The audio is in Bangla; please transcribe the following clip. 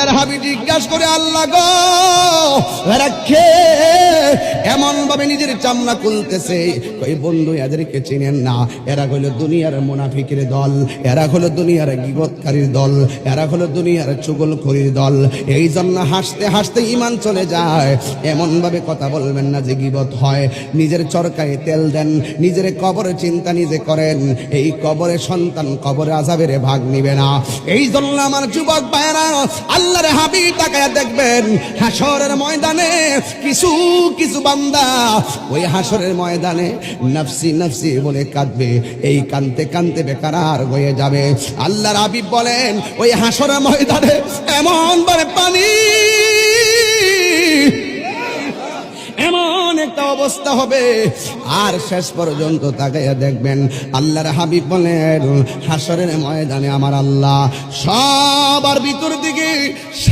আল্লাহর হাবিব জিজ্ঞাসা করে, আল্লাহ গো রাখে এমন ভাবে নিজের চামড়া খুলতেছে। কই বন্ধু এদেরকে চিনেন না? এরা হলো দুনিয়ার মুনাফিকের দল, এরা হলো দুনিয়ার গীবতকারীর দল, এরা হলো দুনিয়ার চুগলখড়ির দল। এই জন্য হাসতে হাসতে ঈমান চলে যায়। এমন ভাবে কথা বলবেন না যে গীবত হয়। নিজের চরকায় তেল দেন, নিজের কবরে চিন্তা নিজে করেন। এই কবরে সন্তান কবরে আযাবের ভাগ নিবে না। এই জন্য আমার যুবক ভাইরা, আল্লাহর হাবিব তাকায়া দেখবেন হাসরের ময়দানে কিছু কিছু বান্দা ওই হাসরের ময়দানে নফসি নফসি বলে কাঁদবে। এই কাঁদতে কাঁদতে বেকারার হয়ে যাবে। আল্লাহর হাবিব বলেন ওই হাসরের ময়দানে এমন ভাবে পানি, এমন একটা অবস্থা হবে। আর শেষ পর্যন্ত তাকাইয়া দেখবেন আল্লাহর হাবিব বলেন হাসরের ময়দানে আমার আল্লাহ সবার ভিতর দিকে